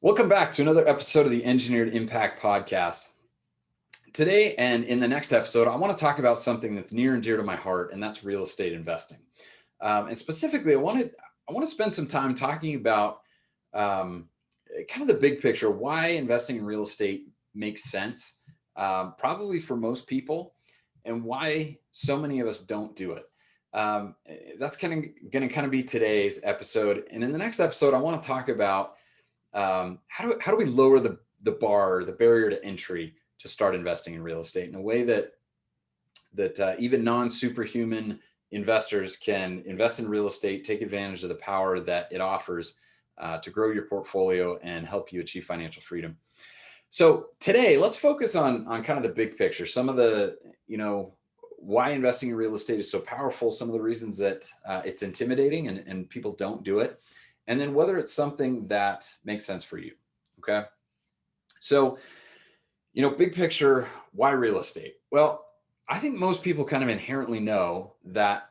Welcome back to another episode of the Engineered Impact Podcast. Today and in the next episode, I want to talk about something that's near and dear to my heart, and that's real estate investing. And specifically, I want to spend some time talking about kind of the big picture, why investing in real estate makes sense, probably for most people, and why so many of us don't do it. That's going to be today's episode. And in the next episode, I want to talk about how do we lower the bar, the barrier to entry to start investing in real estate in a way that even non-superhuman investors can invest in real estate, take advantage of the power that it offers to grow your portfolio and help you achieve financial freedom. So today, let's focus on kind of the big picture, some of the, why investing in real estate is so powerful, some of the reasons that it's intimidating and people don't do it, and then whether it's something that makes sense for you. Okay. So, big picture, why real estate? Well, I think most people kind of inherently know that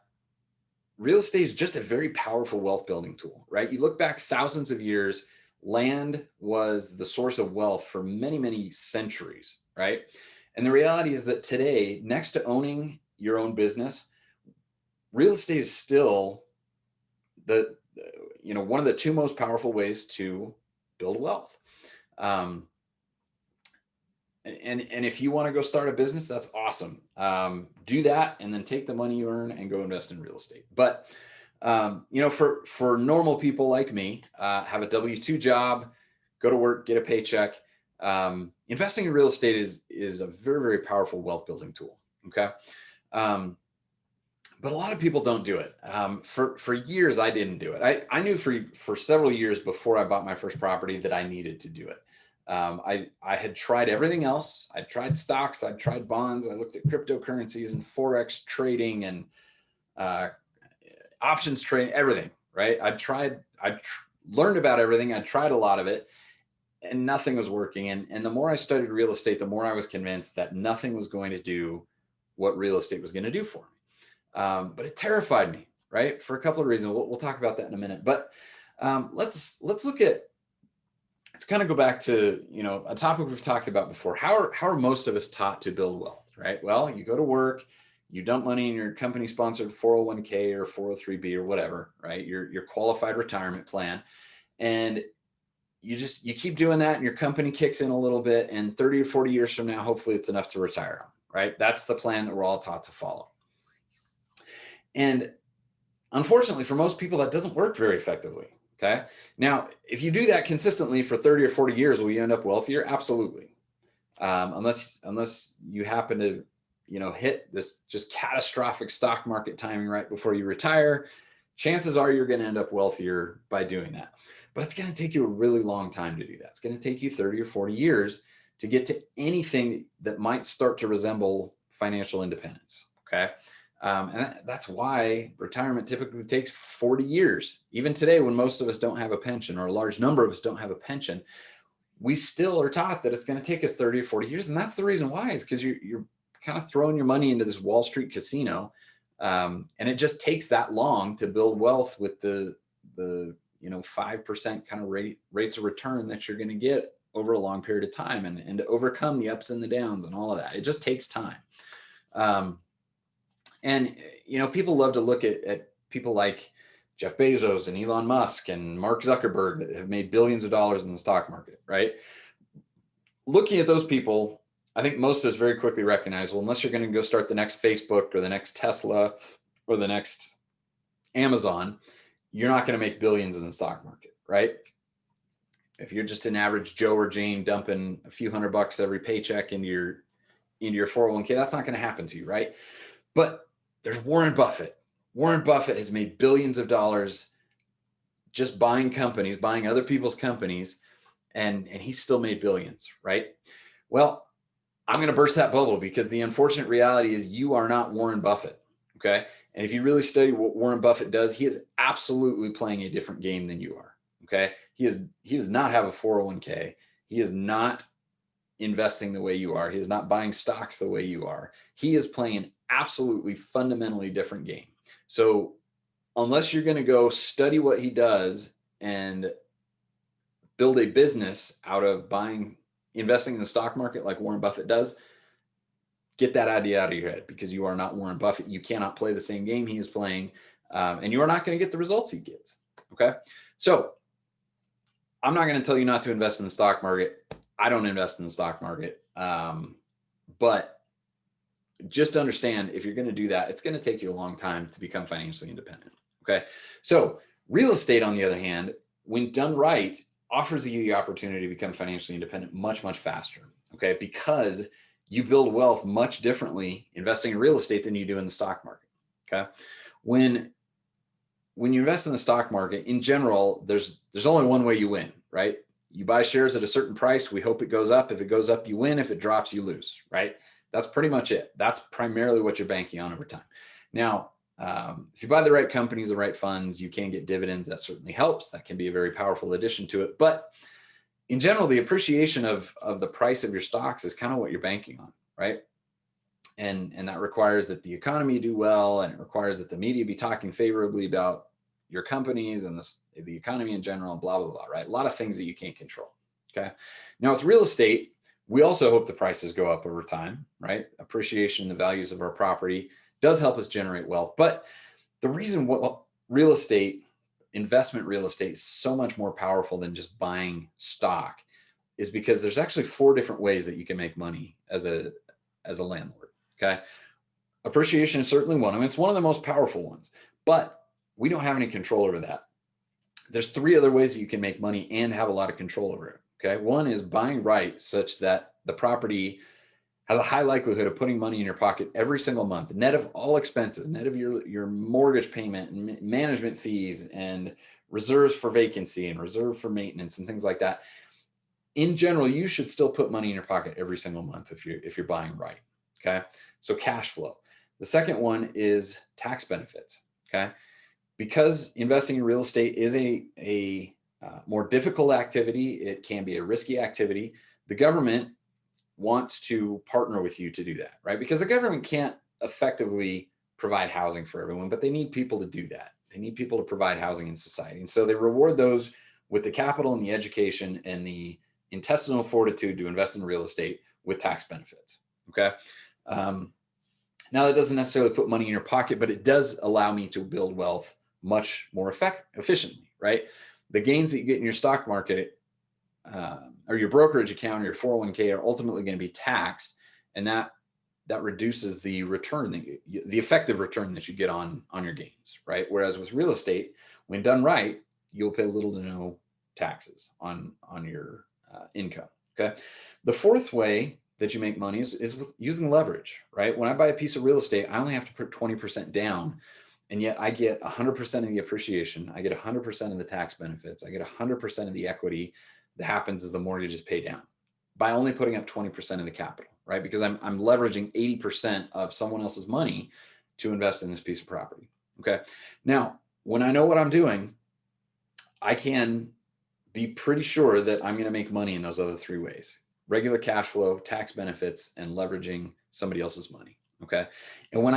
real estate is just a very powerful wealth building tool, right? You look back thousands of years, land was the source of wealth for many, many centuries, right? And the reality is that today, next to owning your own business, real estate is still one of the two most powerful ways to build wealth. And if you want to go start a business, that's awesome. Do that and then take the money you earn and go invest in real estate. But, for normal people like me, have a W-2 job, go to work, get a paycheck. Investing in real estate is a very, very powerful wealth building tool. Okay. But a lot of people don't do it. For years, I didn't do it. I knew for several years before I bought my first property that I needed to do it. I had tried everything else. I tried stocks. I tried bonds. I looked at cryptocurrencies and Forex trading and options trading, everything, right? I learned about everything. I tried a lot of it and nothing was working. And the more I studied real estate, the more I was convinced that nothing was going to do what real estate was going to do for me. But it terrified me, right? For a couple of reasons. We'll talk about that in a minute. But let's look at, let's kind of go back to, a topic we've talked about before. How are most of us taught to build wealth, right? Well, you go to work, you dump money in your company sponsored 401k or 403b or whatever, right? Your qualified retirement plan. And you keep doing that and your company kicks in a little bit, and 30 or 40 years from now, hopefully it's enough to retire on, right? That's the plan that we're all taught to follow. And unfortunately, for most people, that doesn't work very effectively. Okay. Now, if you do that consistently for 30 or 40 years, will you end up wealthier? Absolutely. Unless you happen to, hit this just catastrophic stock market timing right before you retire, chances are you're going to end up wealthier by doing that. But it's going to take you a really long time to do that. It's going to take you 30 or 40 years to get to anything that might start to resemble financial independence. Okay. And that's why retirement typically takes 40 years. Even today, when most of us don't have a pension, or a large number of us don't have a pension, we still are taught that it's going to take us 30 or 40 years. And that's the reason why, is because you're kind of throwing your money into this Wall Street casino. And it just takes that long to build wealth with the 5% kind of rates of return that you're going to get over a long period of time, and to overcome the ups and the downs and all of that. It just takes time. And, people love to look at people like Jeff Bezos and Elon Musk and Mark Zuckerberg that have made billions of dollars in the stock market, right? Looking at those people, I think most of us very quickly recognize, well, unless you're going to go start the next Facebook or the next Tesla or the next Amazon, you're not going to make billions in the stock market, right? If you're just an average Joe or Jane dumping a few $100 every paycheck into your 401k, that's not going to happen to you, right? But there's Warren Buffett. Warren Buffett has made billions of dollars just buying companies, buying other people's companies, and he's still made billions, right? Well, I'm going to burst that bubble, because the unfortunate reality is you are not Warren Buffett, okay? And if you really study what Warren Buffett does, he is absolutely playing a different game than you are, okay? He does not have a 401k. He is not investing the way you are. He is not buying stocks the way you are. He is playing an absolutely fundamentally different game. So unless you're going to go study what he does and build a business out of investing in the stock market like Warren Buffett does, get that idea out of your head, because you are not Warren Buffett. You cannot play the same game he is playing, and you are not going to get the results he gets. Okay. So I'm not going to tell you not to invest in the stock market. I don't invest in the stock market. But just understand, if you're going to do that, it's going to take you a long time to become financially independent. Okay. So real estate, on the other hand, when done right, offers you the opportunity to become financially independent much, much faster. Okay. Because you build wealth much differently investing in real estate than you do in the stock market. Okay. When you invest in the stock market, in general, there's only one way you win, right? You buy shares at a certain price. We hope it goes up. If it goes up, you win. If it drops, you lose, right? That's pretty much it. That's primarily what you're banking on over time. Now, if you buy the right companies, the right funds, you can get dividends. That certainly helps. That can be a very powerful addition to it. But in general, the appreciation of the price of your stocks is kind of what you're banking on, right? And that requires that the economy do well, and it requires that the media be talking favorably about your companies and the economy in general, and blah, blah, blah, right? A lot of things that you can't control, okay? Now, with real estate, we also hope the prices go up over time, right? Appreciation in the values of our property does help us generate wealth. But the reason real estate, investment real estate, is so much more powerful than just buying stock is because there's actually 4 different ways that you can make money as a landlord. Okay. Appreciation is certainly one. I mean, it's one of the most powerful ones, but we don't have any control over that. There's 3 other ways that you can make money and have a lot of control over it. Okay. One is buying right, such that the property has a high likelihood of putting money in your pocket every single month, net of all expenses, net of your mortgage payment and management fees and reserves for vacancy and reserve for maintenance and things like that. In general, you should still put money in your pocket every single month if you're buying right. Okay. So cash flow. The second one is tax benefits. Okay. Because investing in real estate is a more difficult activity, it can be a risky activity. The government wants to partner with you to do that, right? Because the government can't effectively provide housing for everyone, but they need people to do that. They need people to provide housing in society. And so they reward those with the capital and the education and the intestinal fortitude to invest in real estate with tax benefits. Okay. Now, that doesn't necessarily put money in your pocket, but it does allow me to build wealth much more efficiently, right? The gains that you get in your stock market or your brokerage account or your 401k are ultimately going to be taxed, and that reduces the return, the effective return that you get on your gains, right? Whereas with real estate, when done right, you'll pay little to no taxes on your income. Okay. The fourth way that you make money is with using leverage, right? When I buy a piece of real estate, I only have to put 20% down, and yet I get 100% of the appreciation. I get 100% of the tax benefits. I get 100% of the equity that happens as the mortgage is paid down by only putting up 20% of the capital, right? Because I'm leveraging 80% of someone else's money to invest in this piece of property. Okay. Now, when I know what I'm doing, I can be pretty sure that I'm going to make money in those other 3 ways: regular cash flow, tax benefits, and leveraging somebody else's money. Okay. And when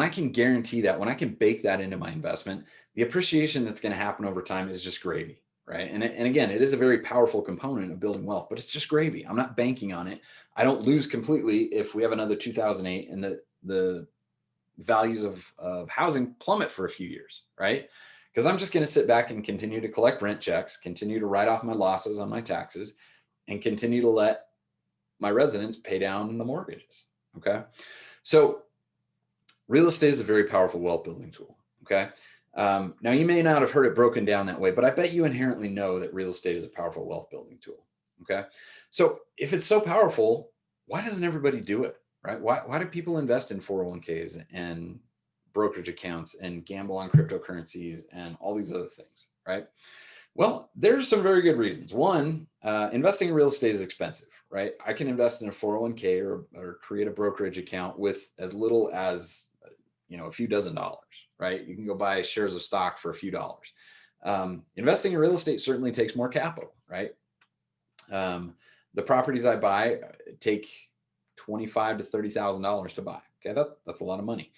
I can guarantee that, when I can bake that into my investment, the appreciation that's going to happen over time is just gravy, right? And again, it is a very powerful component of building wealth, but it's just gravy. I'm not banking on it. I don't lose completely if we have another 2008 and the values of housing plummet for a few years, right? Because I'm just going to sit back and continue to collect rent checks, continue to write off my losses on my taxes, and continue to let my residents pay down the mortgages. Okay. So real estate is a very powerful wealth building tool. Okay. Now, you may not have heard it broken down that way, but I bet you inherently know that real estate is a powerful wealth building tool. Okay. So if it's so powerful, why doesn't everybody do it? Right? Why do people invest in 401ks and brokerage accounts and gamble on cryptocurrencies and all these other things? Right? Well, there's some very good reasons. One, investing in real estate is expensive, right? I can invest in a 401k or create a brokerage account with as little as, a few dozen dollars, right? You can go buy shares of stock for a few dollars. Investing in real estate certainly takes more capital, right? The properties I buy take $25,000 to $30,000 to buy. Okay, that's a lot of money.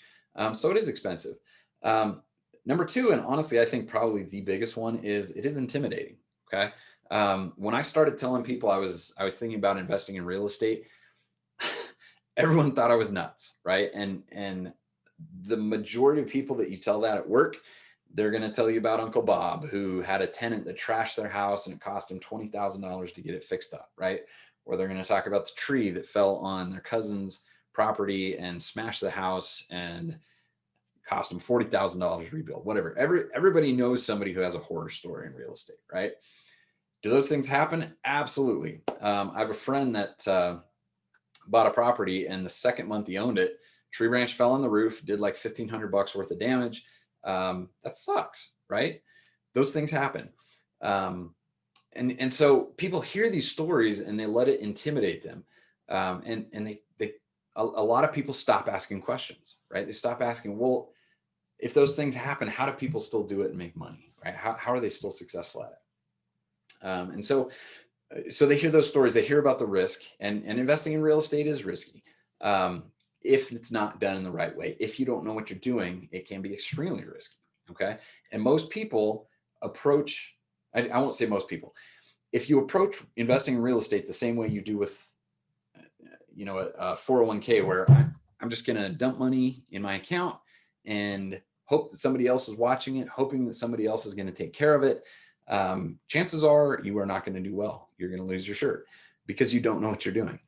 So it is expensive. Number 2, and honestly, I think probably the biggest one, is it is intimidating. Okay. When I started telling people I was thinking about investing in real estate, everyone thought I was nuts, right? And the majority of people that you tell that at work, they're going to tell you about Uncle Bob, who had a tenant that trashed their house and it cost him $20,000 to get it fixed up, right? Or they're going to talk about the tree that fell on their cousin's property and smashed the house and cost them $40,000 to rebuild. Whatever. Everybody knows somebody who has a horror story in real estate, right? Do those things happen? Absolutely. I have a friend that bought a property, and the second month he owned it, tree branch fell on the roof, did like $1,500 worth of damage. That sucks, right? Those things happen. And so people hear these stories and they let it intimidate them. And they a lot of people stop asking questions, right? They stop asking, well, if those things happen, how do people still do it and make money, right? How are they still successful at it? And so they hear those stories, they hear about the risk, and investing in real estate is risky. If it's not done in the right way, if you don't know what you're doing, it can be extremely risky. Okay. And most people approach, I won't say most people, if you approach investing in real estate the same way you do with, a 401k, where I'm just going to dump money in my account and hope that somebody else is watching it, hoping that somebody else is going to take care of it, chances are you are not going to do well. You're going to lose your shirt because you don't know what you're doing.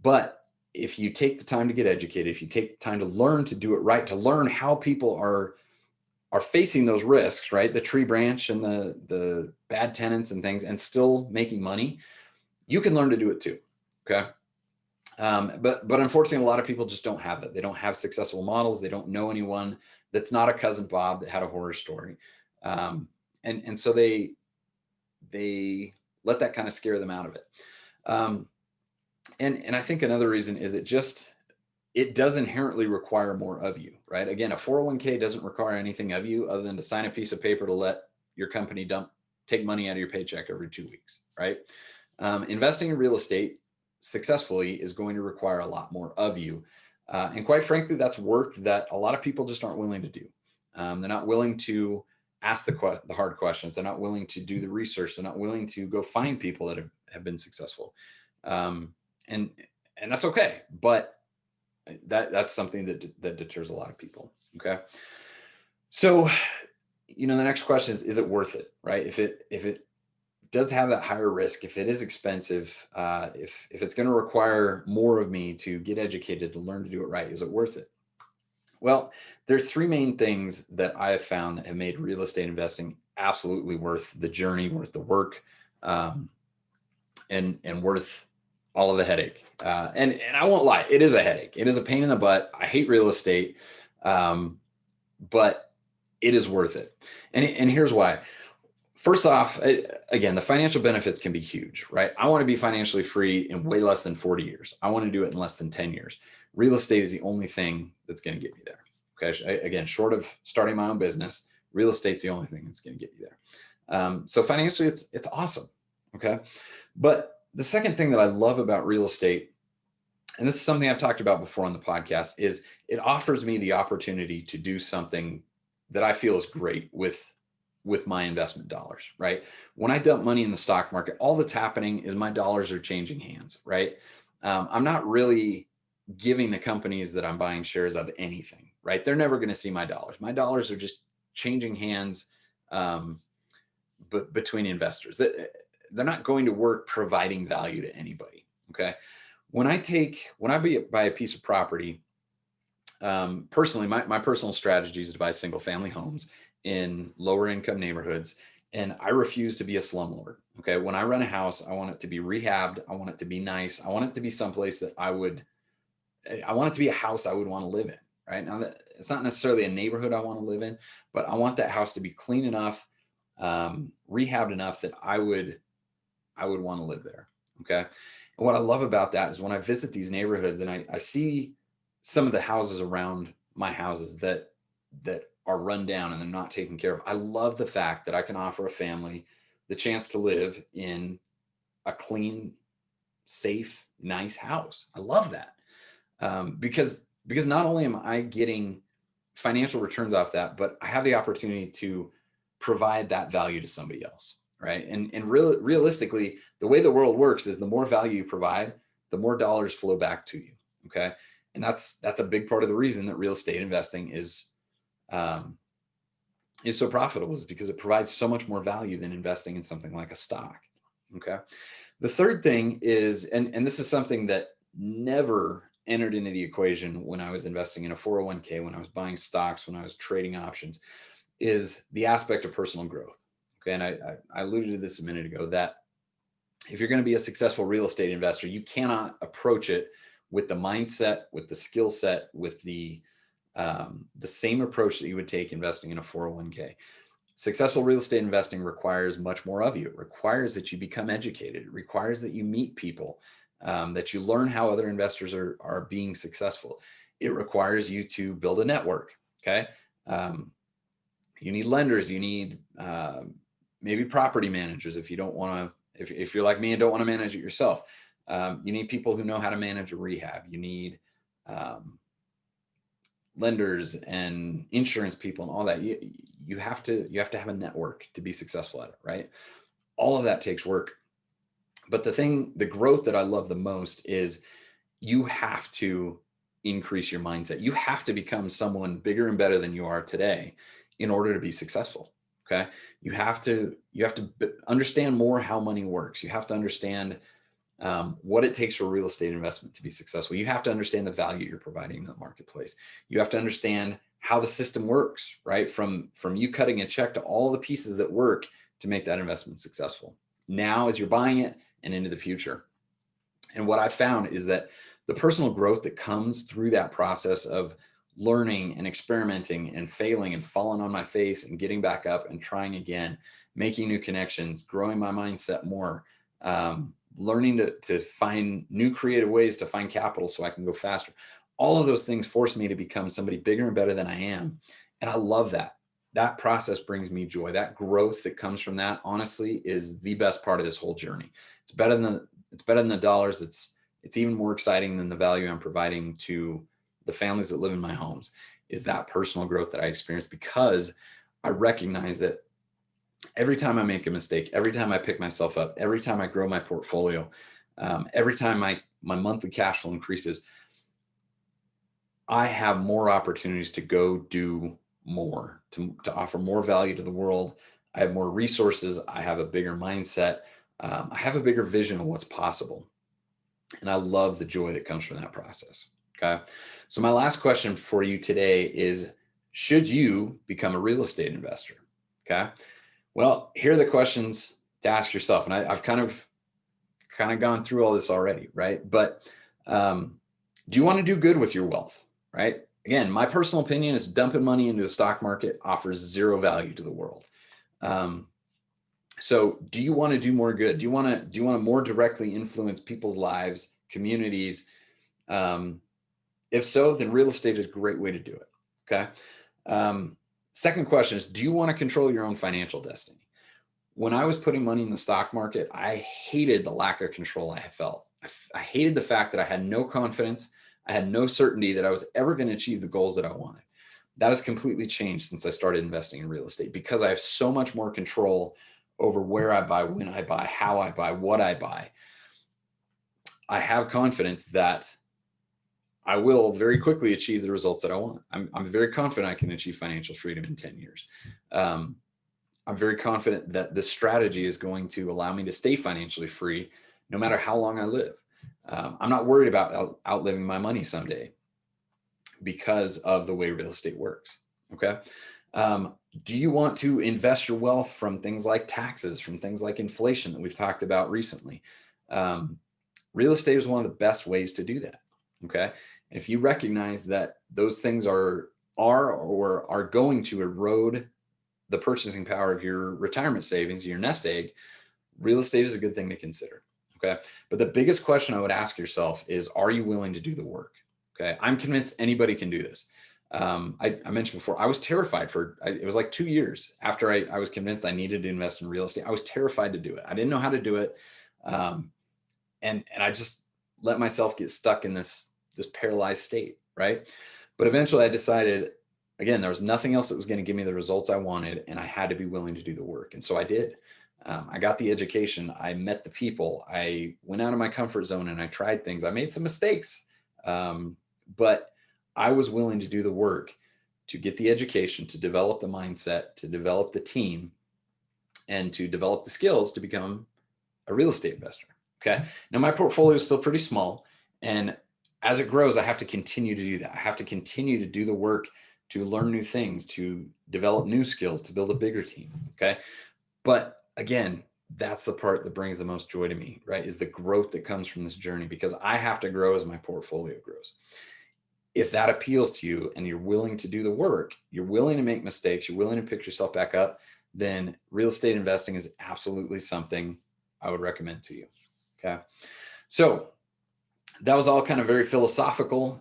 But if you take the time to get educated, if you take the time to learn to do it right, to learn how people are facing those risks, right? The tree branch and the bad tenants and things, and still making money, you can learn to do it too. Okay. But unfortunately, a lot of people just don't have it. They don't have successful models. They don't know anyone that's not a cousin Bob that had a horror story. And so they let that kind of scare them out of it. And I think another reason is it does inherently require more of you, right? Again, a 401k doesn't require anything of you other than to sign a piece of paper to let your company take money out of your paycheck every 2 weeks, right? Investing in real estate successfully is going to require a lot more of you. And quite frankly, that's work that a lot of people just aren't willing to do. They're not willing to ask the hard questions. They're not willing to do the research. They're not willing to go find people that have been successful. And that's okay. But that's something that deters a lot of people. Okay. So, the next question is it worth it? Right. If it does have that higher risk, if it is expensive, if it's going to require more of me to get educated, to learn to do it right, is it worth it? Well, there are three main things that I have found that have made real estate investing absolutely worth the journey, worth the work, and worth all of the headache. And I won't lie, it is a headache. It is a pain in the butt. I hate real estate, but it is worth it. And here's why. First off, again, the financial benefits can be huge, right? I want to be financially free in way less than 40 years. I want to do it in less than 10 years. Real estate is the only thing that's going to get me there. Okay. Again, short of starting my own business, real estate's the only thing that's going to get you there. So financially, it's awesome. Okay. But the second thing that I love about real estate, and this is something I've talked about before on the podcast, is it offers me the opportunity to do something that I feel is great with my investment dollars, right? When I dump money in the stock market, all that's happening is my dollars are changing hands, right? I'm not really giving the companies that I'm buying shares of anything, right? They're never going to see my dollars. My dollars are just changing hands between investors. They're not going to work providing value to anybody, okay? When I buy a piece of property, personally, my personal strategy is to buy single family homes in lower income neighborhoods. And I refuse to be a slumlord. Okay. When I rent a house, I want it to be rehabbed. I want it to be nice. I want it to be someplace that I want it to be a house I would want to live in. Right now, it's not necessarily a neighborhood I want to live in, but I want that house to be clean enough, rehabbed enough that I would want to live there. Okay. And what I love about that is when I visit these neighborhoods and I see some of the houses around my houses that are run down and they're not taken care of. I love the fact that I can offer a family the chance to live in a clean, safe, nice house. I love that. Because not only am I getting financial returns off that, but I have the opportunity to provide that value to somebody else, right? And realistically, the way the world works is the more value you provide, the more dollars flow back to you. Okay. And that's a big part of the reason that real estate investing um, is so profitable, is because it provides so much more value than investing in something like a stock. Okay. The third thing is, and this is something that never entered into the equation when I was investing in a 401k, when I was buying stocks, when I was trading options, is the aspect of personal growth. Okay. And I alluded to this a minute ago, that if you're going to be a successful real estate investor, you cannot approach it with the mindset, with the skill set, with the same approach that you would take investing in a 401k. Successful real estate investing requires much more of you. It requires that you become educated. It requires that you meet people, that you learn how other investors are being successful. It requires you to build a network. Okay. You need lenders. You need maybe property managers if you don't want to. If you're like me and don't want to manage it yourself, you need people who know how to manage a rehab. You need lenders and insurance people and all that. You have to have a network to be successful at it, right? All of that takes work. But the growth that I love the most is you have to increase your mindset. You have to become someone bigger and better than you are today in order to be successful. Okay. You have to understand more how money works. You have to understand what it takes for real estate investment to be successful. You have to understand the value you're providing in the marketplace. You have to understand how the system works, right? From you cutting a check to all the pieces that work to make that investment successful now as you're buying it and into the future. And what I found is that the personal growth that comes through that process of learning and experimenting and failing and falling on my face and getting back up and trying again, making new connections, growing my mindset more, learning to find new creative ways to find capital so I can go faster. All of those things force me to become somebody bigger and better than I am. And I love that. That process brings me joy. That growth that comes from that, honestly, is the best part of this whole journey. It's better than the dollars. It's even more exciting than the value I'm providing to the families that live in my homes, is that personal growth that I experience, because I recognize that every time I make a mistake, every time I pick myself up, every time I grow my portfolio, every time my monthly cash flow increases, I have more opportunities to go do more, to offer more value to the world. I have more resources. I have a bigger mindset. I have a bigger vision of what's possible. And I love the joy that comes from that process. Okay. So my last question for you today is, should you become a real estate investor? Okay. Well, here are the questions to ask yourself. And I've kind of gone through all this already, right? But do you want to do good with your wealth, right? Again, my personal opinion is dumping money into the stock market offers zero value to the world. So do you want to do more good? Do you want to more directly influence people's lives, communities? If so, then real estate is a great way to do it. Okay. Second question is, do you want to control your own financial destiny? When I was putting money in the stock market, I hated the lack of control I felt. I hated the fact that I had no confidence. I had no certainty that I was ever going to achieve the goals that I wanted. That has completely changed since I started investing in real estate, because I have so much more control over where I buy, when I buy, how I buy, what I buy. I have confidence that I will very quickly achieve the results that I want. I'm very confident I can achieve financial freedom in 10 years. I'm very confident that this strategy is going to allow me to stay financially free no matter how long I live. I'm not worried about outliving my money someday because of the way real estate works. Okay. Do you want to invest your wealth from things like taxes, from things like inflation that we've talked about recently? Real estate is one of the best ways to do that. Okay. And if you recognize that those things are going to erode the purchasing power of your retirement savings, your nest egg, real estate is a good thing to consider. Okay. But the biggest question I would ask yourself is, are you willing to do the work? Okay. I'm convinced anybody can do this. I mentioned before, I was terrified it was like 2 years after I was convinced I needed to invest in real estate. I was terrified to do it. I didn't know how to do it. And I just let myself get stuck in this paralyzed state. Right. But eventually I decided, again, there was nothing else that was going to give me the results I wanted, and I had to be willing to do the work. And so I did. I got the education. I met the people. I went out of my comfort zone and I tried things. I made some mistakes, but I was willing to do the work to get the education, to develop the mindset, to develop the team, and to develop the skills to become a real estate investor. Okay. Now my portfolio is still pretty small, and as it grows, I have to continue to do that. I have to continue to do the work to learn new things, to develop new skills, to build a bigger team. Okay. But again, that's the part that brings the most joy to me, right? Is the growth that comes from this journey, because I have to grow as my portfolio grows. If that appeals to you and you're willing to do the work, you're willing to make mistakes, you're willing to pick yourself back up, then real estate investing is absolutely something I would recommend to you. Okay. So that was all kind of very philosophical,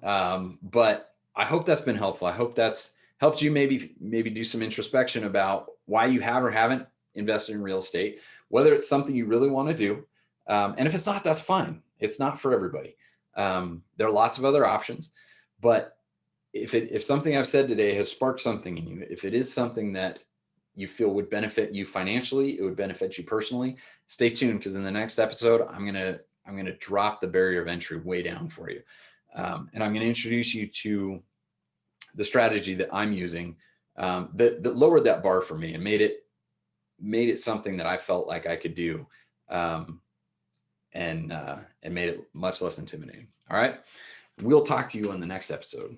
but I hope that's been helpful. I hope that's helped you maybe do some introspection about why you have or haven't invested in real estate, whether it's something you really want to do. And if it's not, that's fine. It's not for everybody. There are lots of other options, but if something I've said today has sparked something in you, if it is something that you feel would benefit you financially, it would benefit you personally, stay tuned, because in the next episode, I'm gonna drop the barrier of entry way down for you, and I'm gonna introduce you to the strategy that I'm using, that lowered that bar for me and made it something that I felt like I could do, and made it much less intimidating. All right, we'll talk to you on the next episode.